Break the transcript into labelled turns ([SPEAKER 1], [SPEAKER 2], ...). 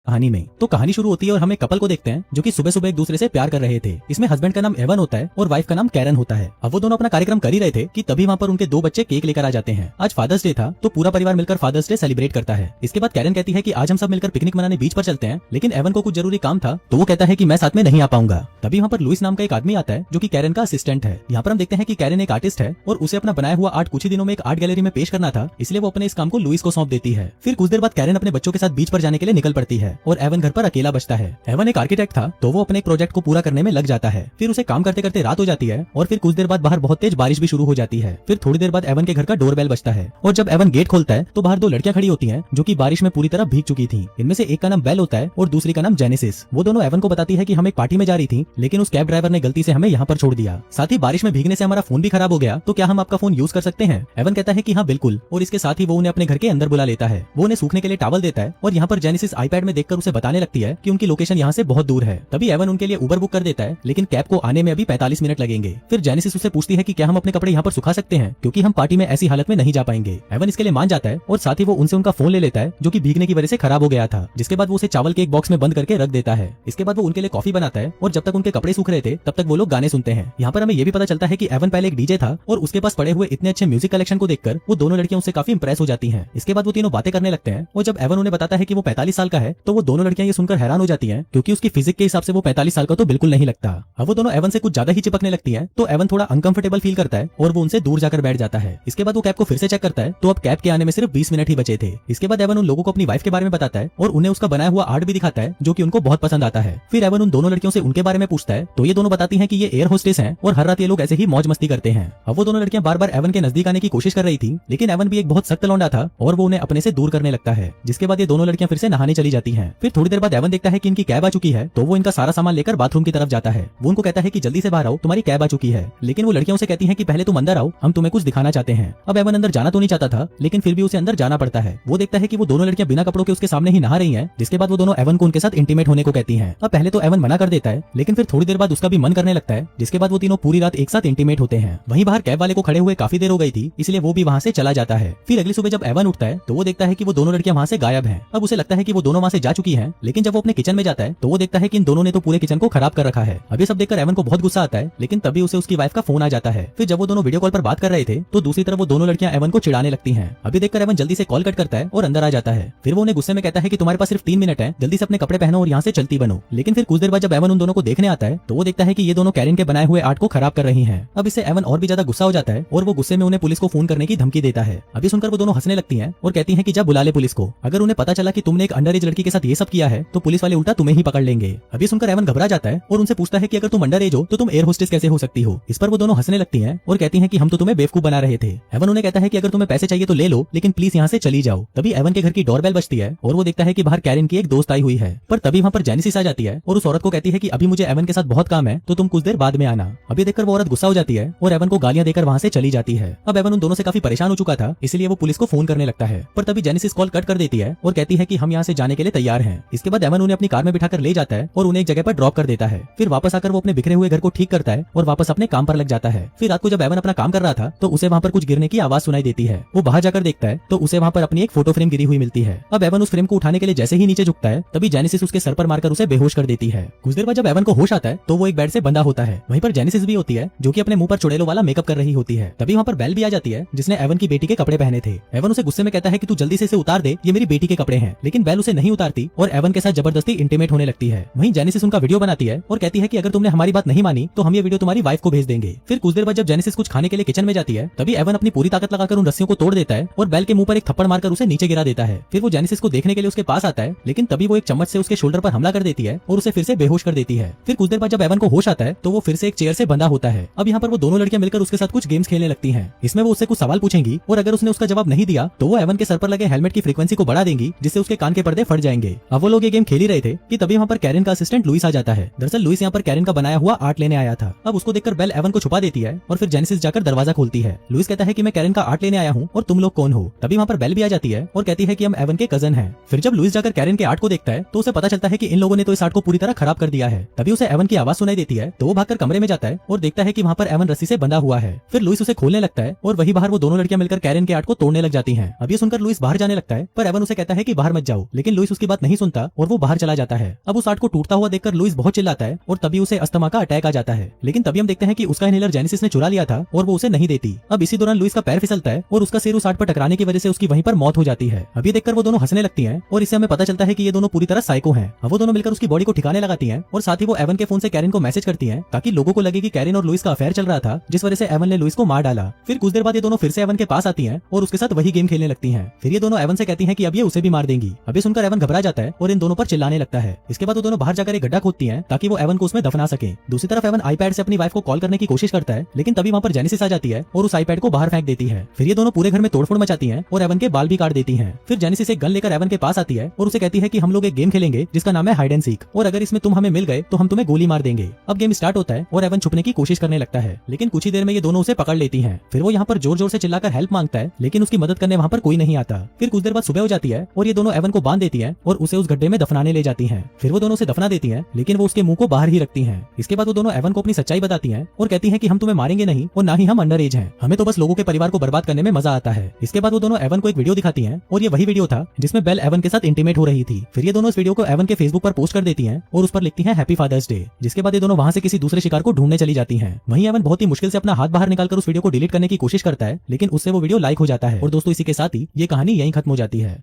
[SPEAKER 1] कहानी में। तो कहानी शुरू होती है और हम एक कपल को देखते हैं जो कि सुबह सुबह एक दूसरे से प्यार कर रहे थे। इसमें हस्बैंड का नाम एवन होता है और वाइफ का नाम कैरन होता है। अब वो दोनों अपना कार्यक्रम कर ही रहे थे कि तभी वहाँ पर उनके दो बच्चे केक लेकर आ जाते हैं। आज फादर्स डे था तो पूरा परिवार मिलकर फादर्स डे सेलिब्रेट करता है। इसके बाद कैरन कहती है कि आज हम सब मिलकर पिकनिक मनाने बीच पर चलते हैं, लेकिन एवन को कुछ जरूरी काम था तो वो कहता है कि मैं साथ में नहीं आ पाऊंगा। तभी वहाँ पर लुइस नाम का एक आदमी आता है जो कि कैरन का असिस्टेंट है। यहाँ पर हम देखते हैं कि कैरन एक आर्टिस्ट है और उसे अपना बनाया हुआ आर्ट कुछ ही दिनों में एक आर्ट गैलरी में पेश करना था, इसलिए वो अपने इस काम को लुइस को सौंप देती है। फिर कुछ देर बाद कैरन अपने बच्चों के साथ बीच पर जाने के लिए निकल पड़ती है और एवन घर पर अकेला बचता है। एवन एक आर्किटेक्ट था तो वो अपने प्रोजेक्ट को पूरा करने में लग जाता है। फिर उसे काम करते करते रात हो जाती है और फिर कुछ देर बाद बाहर बहुत तेज बारिश भी शुरू हो जाती है। फिर थोड़ी देर बाद एवन के घर का डोरबेल बजता है और जब एवन गेट खोलता है तो बाहर दो लड़कियां खड़ी होती हैं जो कि बारिश में पूरी तरह भीग चुकी थी। इनमें से एक का नाम बेल होता है और दूसरी का नाम जेनेसिस। वो दोनों एवन को बताती है कि हम एक पार्टी में जा रही थी, लेकिन उस कैब ड्राइवर ने गलती से हमें यहाँ पर छोड़ दिया। साथ ही बारिश में भीगने से हमारा फोन भी खराब हो गया, तो क्या हम आपका फोन यूज कर सकते हैं? एवन कहता है कि हाँ बिल्कुल, और इसके साथ ही वो उन्हें अपने घर के अंदर बुला लेता है। वो उन्हें सूखने के लिए टॉवल देता है और यहाँ पर जेनेसिस आईपैड में देखकर उसे बताने लगती है कि उनकी लोकेशन यहाँ से बहुत दूर है। तभी एवन उनके लिए उबर बुक कर देता है, लेकिन कैब को आने में अभी 45 मिनट लगेंगे। फिर जेनेसिस उससे पूछती है कि क्या हम अपने कपड़े यहाँ पर सुखा सकते हैं, क्योंकि हम पार्टी में ऐसी हालत में नहीं जा पाएंगे। एवन इसके लिए मान जाता है और साथ ही वो उनसे उनका फोन ले लेता है जो कि भीगने की वजह से खराब हो गया था। जिसके बाद वो उसे चावल के एक बॉक्स में बंद करके रख देता है। इसके बाद वो उनके लिए कॉफी बनाता है और जब तक उनके कपड़े सूख रहे थे तब तक वो लोग गाने सुनते हैं। यहाँ पर हमें ये भी पता चलता है कि एवन पहले एक डीजे था और उसके पास पड़े हुए इतने अच्छे म्यूजिक कलेक्शन को देखकर वो दोनों लड़कियां उससे काफी इंप्रेस हो जाती हैं। इसके बाद वो तीनों बातें करने लगते हैं और जब एवन उन्हें बताता है कि वो 45 साल का है तो वो दोनों लड़कियां ये सुनकर हैरान हो जाती हैं, क्योंकि उसकी फिजिक के हिसाब से वो 45 साल का तो बिल्कुल नहीं लगता। अब वो दोनों एवन से कुछ ज्यादा ही चिपकने लगती हैं, तो एवन थोड़ा अनकंफर्टेबल फील करता है और वो उनसे दूर जाकर बैठ जाता है। इसके बाद वो कैब को फिर से चेक करता है तो अब कैब के आने में सिर्फ 20 मिनट ही बचे थे। इसके बाद एवन उन लोगों को अपनी वाइफ के बारे में बताता है और उन्हें उसका बनाया हुआ आर्ट भी दिखाता है जो कि उनको बहुत पसंद आता है। फिर एवन उन दोनों लड़कियों से उनके बारे में पूछता है तो ये दोनों बताती हैं कि ये एयर होस्टेस हैं और हर रात ये लोग ऐसे ही मौज मस्ती करते हैं। अब वो दोनों लड़कियां बार बार एवन के नजदीक आने की कोशिश कर रही थी, लेकिन एवन भी एक बहुत सख्त लौंडा था और वो उन्हें अपने से दूर करने लगता है। जिसके बाद ये दोनों लड़कियां फिर से नहाने चली जाती हैं। फिर थोड़ी देर बाद एवन देखता है कि इनकी कैब आ चुकी है, तो वो इनका सारा सामान लेकर बाथरूम की तरफ जाता है। वो उनको कहता है कि जल्दी से बाहर आओ, तुम्हारी कैब आ चुकी है। लेकिन वो लड़कियां उसे कहती हैं कि पहले तुम अंदर आओ, हम तुम्हें कुछ दिखाना चाहते हैं। अब एवन अंदर जाना तो नहीं चाहता था, लेकिन फिर भी उसे अंदर जाना पड़ता है। वो देखता है कि वो दोनों लड़कियां बिना कपड़ों के उसके सामने ही नहा रही हैं। जिसके बाद वो दोनों एवन को उनके साथ इंटीमेट होने को कहती हैं। अब पहले तो एवन मना कर देता है, लेकिन फिर थोड़ी देर बाद उसका भी मन करने लगता है। जिसके बाद वो तीनों पूरी रात एक साथ इंटीमेट होते हैं। वहीं बाहर कैब वाले को खड़े हुए काफी देर हो गई थी, इसलिए वो भी वहाँ से चला जाता है। फिर अगली सुबह जब एवन उठता है तो वो देखता है कि वो दोनों लड़कियां वहाँ से गायब हैं। अब उसे लगता है कि वो दोनों वहाँ से जा चुकी हैं, लेकिन जब वो अपने किचन में जाता है तो वो देखता है कि इन दोनों ने तो पूरे किचन को खराब कर रखा है। अब ये सब देखकर एवन को बहुत गुस्सा आता है, लेकिन तभी उसे उसकी वाइफ का फोन आ जाता है। फिर जब वो दोनों वीडियो कॉल पर बात कर रहे थे तो दूसरी तरफ वो दोनों लड़कियां एवन को चिढ़ाने लगती हैं। अभी देखकर एवन जल्दी से कॉल कट करता है और अंदर आ जाता है। फिर वो उन्हें गुस्से में कहता है कि तुम्हारे पास सिर्फ 3 मिनट है, जल्दी से अपने कपड़े पहनो और यहाँ से चलती बनो। लेकिन फिर कुछ देर बाद जब एवन उन दोनों को देखने आता है तो वो देखता है कि ये दोनों कैरन के बनाए हुए आर्ट को खराब कर रही हैं। अब इससे एवन और भी ज्यादा गुस्सा हो जाता है और वो गुस्से में उन्हें पुलिस को फोन करने की धमकी देता है। अभी सुनकर वो दोनों हंसने लगती हैं और कहती हैं कि जा बुला ले पुलिस को। अगर उन्हें पता चला कि तुमने एक अंडर एज लड़की के साथ ये सब किया है तो पुलिस वाले उल्टा तुम्हें ही पकड़ लेंगे। अभी सुनकर एवन घबरा जाता है और उनसे पूछता है कि अगर तुम अंडर एज हो तो तुम एयर होस्टेस कैसे हो सकती हो। इस पर वो दोनों हंसने लगती हैं और कहती हैं कि हम तो तुम्हें बेवकूफ बना रहे थे। एवन उन्हें कहता है कि अगर तुम्हें पैसे चाहिए तो ले लो, लेकिन प्लीज यहाँ से चली जाओ। तभी एवन के घर की डोरबेल बजती है और वो देखता है कि बाहर कैरन की एक दोस्त आई हुई है। पर तभी वहाँ पर जेनेसिस आ जाती है और उस औरत को कहती है कि अभी मुझे एवन के साथ बहुत काम है, तो तुम कुछ देर बाद में आना। अभी देखकर वो औरत गुस्सा हो जाती है और एवन को गालियां देकर वहाँ से चली जाती है। अब एवन उन दोनों से काफी परेशान हो चुका था, इसलिए वो पुलिस को फोन करने लगता है। पर तभी जेनेसिस कॉल कट कर देती है और कहती है कि हम यहाँ से जाने के लिए तैयार हैं। इसके बाद एवन उन्हें अपनी कार में बिठाकर ले जाता है और उन्हें एक जगह पर ड्रॉप कर देता है। फिर वापस आकर वो अपने बिखरे हुए घर को ठीक करता है और वापस अपने काम पर लग जाता है। फिर रात को जब एवन अपना काम कर रहा था तो उसे वहाँ पर कुछ गिरने की आवाज सुनाई देती है। वो बाहर जाकर देखता है तो उसे वहाँ पर अपनी एक फोटो फ्रेम गिरी हुई मिलती है। अब एवन उस फ्रेम को उठाने के लिए जैसे ही नीचे झुकता है तभी जेनेसिस उसके सर पर मारकर उसे बेहोश कर देती है। कुछ देर बाद जब एवन को होश आता है तो वो एक बेड से बंधा होता है। वहीं पर जेनेसिस भी होती है जो कि अपने मुंह पर चुड़ैलों वाला मेकअप कर रही होती है। तभी वहाँ पर बेल भी आ जाती है जिसने एवन की बेटी के कपड़े पहने थे। एवन उसे गुस्से में कहता है कि तू जल्दी से इसे उतार दे, ये मेरी बेटी के कपड़े हैं। लेकिन बेल उसे नहीं उतारती और एवन के साथ जबरदस्ती इंटीमेट होने लगती है। वहीं जेनेसिस उनका वीडियो बनाती है और कहती है कि अगर तुमने हमारी बात नहीं मानी तो हम ये वीडियो तुम्हारी वाइफ को भेज देंगे। फिर कुछ देर बाद जब जेनेसिस कुछ खाने के लिए किचन में जाती है तभी एवन अपनी पूरी ताकत लगाकर उन रस्सियों को तोड़ देता है और बेल के मुंह पर एक थप्पड़ मारकर उसे नीचे गिरा देता है। फिर वो जेनेसिस को देखने के लिए उसके पास आता है, लेकिन तभी वो एक चम्मच से उसके शोल्डर पर हमला कर देती है और उसे फिर से बेहोश कर देती है। फिर कुछ देर बाद जब एवन को होश आता है तो वो फिर से एक चेयर से बंधा होता है। अब यहाँ पर वो दोनों लड़कियां मिलकर उसके साथ कुछ गेम्स खेलने लगती हैं। इसमें वो उससे कुछ सवाल पूछेंगी और अगर उसने उसका जवाब नहीं दिया तो वो एवन के सर पर लगे हेलमेट की फ्रीक्वेंसी को बढ़ा देंगी, जिससे उसके कान के पर्दे फट जाएंगे। अब वो लोग ये गेम खेल ही रहे थे कि तभी वहाँ पर कैरन का असिस्टेंट लुइस आ जाता है। दरअसल लुइस यहाँ पर कैरन का बनाया हुआ आर्ट लेने आया था। अब उसको देखकर बेल एवन को छुपा देती है और फिर जेनेसिस जाकर दरवाजा खोलती है। लुइस कहता है कि मैं कैरन का आर्ट लेने आया हूँ और तुम लोग कौन हो। तभी वहाँ पर बेल भी आ जाती है और कहती है कि हम एवन के कजन हैं। फिर जब लुइस जाकर कैरन के आर्ट को देखता है तो उसे पता चलता है कि इन लोगों ने तो इस आर्ट को पूरी तरह खराब कर दिया है। तभी उसे एवन की आवाज सुनाई देती है तो वो भागकर कमरे में जाता है और देखता है कि वहाँ पर एवन रस्सी से बंधा हुआ है। फिर लुइस उसे खोलने लगता है और वही बाहर वो दोनों लड़कियां मिलकर कैरन के आर्ट को तोड़ने लग जाती हैं। अब ये सुनकर लुइस बाहर जाने लगता है पर एवन उसे कहता है कि बाहर मत जाओ, लेकिन लुइस उसकी बात नहीं सुनता और वो बाहर चला जाता है। अब उस आर्ट को टूटता हुआ देखकर लुइस बहुत चिल्लाता है और तभी उसे अस्थमा का अटैक आ जाता है। लेकिन तभी हम देखते हैं कि उसका इनहेलर जेनेसिस ने चुरा लिया था और वो उसे नहीं देती। अब इसी दौरान लुइस का पैर फिसलता है और उसका सिर उस आर्ट पर टकराने की वजह से उसकी वहीं पर मौत हो जाती है। अब ये देखकर वो दोनों हंसने लगती हैं और इससे हमें पता चलता है कि ये दोनों पूरी तरह साइको हैं। अब वो दोनों मिलकर उसकी बॉडी को ठिकाने लगाती हैं और साथ ही वो एवन के फोन से कैरन को मैसेज करती हैं ताकि लोगों को लगे कि कैरन और लुइस का अफेयर चल रहा था, जिस वजह से एवन ने लुइस को मार डाला। फिर कुछ देर बाद ये दोनों फिर से एवन के पास आती हैं और उसके साथ वही गेम खेलने लगती हैं। फिर ये दोनों एवन से कहती हैं कि अब ये उसे भी मार देंगी। अब ये सुनकर एवन घबरा जाता है और इन दोनों पर चिल्लाने लगता है। इसके बाद वो दोनों बाहर जाकर एक गड्ढा खोदती हैं ताकि वो एवन को उसमें दफना सके। दूसरी तरफ एवन आईपैड से अपनी वाइफ को कॉल करने की कोशिश करता है, लेकिन तभी वहाँ पर जेनेसिस आ जाती है और उस आईपैड को बाहर फेंक देती है। फिर ये दोनों पूरे घर में तोड़फोड़ मचाती हैं और एवन के बाल भी काट देती हैं। फिर जेनेसिस एक गन लेकर एवन के पास आती है और उसे कहती है कि हम लोग एक गेम खेलेंगे जिसका नाम है हाइड एंड सीक, और अगर इसमें तुम हमें मिल गए तो हम तुम्हें गोली मार देंगे। अब गेम स्टार्ट होता है और एवन छुपने की कोशिश करने लगता है, लेकिन कुछ ही देर में ये दोनों उसे पकड़ लेती हैं। फिर वो यहाँ पर जोर जोर से चिल्लाकर हेल्प मांगता है, लेकिन उसकी मदद करने वहाँ पर कोई नहीं आता। फिर कुछ देर बाद सुबह हो जाती है और ये दोनों एवन को बांध देती हैं और उसे उस गड्ढे में दफनाने ले जाती हैं। फिर वो दोनों उसे दफना देती हैं, लेकिन वो उसके मुंह को बाहर ही रखती हैं। इसके बाद वो दोनों एवन को अपनी सच्चाई बताती हैं और कहती हैं कि हम तुम्हें मारेंगे नहीं और ना ही हम अंडर एज हैं, हमें तो बस लोगों के परिवार को बर्बाद करने में मजा आता है। इसके बाद वो दोनों एवन को एक वीडियो दिखाती हैं और ये वही वीडियो था जिसमें बेल एवन के साथ इंटीमेट हो रही थी। फिर ये दोनों इस वीडियो को एवन के फेसबुक पर पोस्ट कर देती हैं और उस पर लिखती हैं हैप्पी फादर्स डे। जिसके बाद ये दोनों वहाँ से किसी दूसरे शिकार को ढूंढने चली जाती हैं। वहीं एवन बहुत ही मुश्किल से अपना हाथ बाहर निकालकर उस वीडियो को डिलीट करने की कोशिश करता है, लेकिन उससे वो वीडियो लाइक हो जाता है। और दोस्तों इसी के साथ ही ये कहानी यहीं खत्म हो जाती है।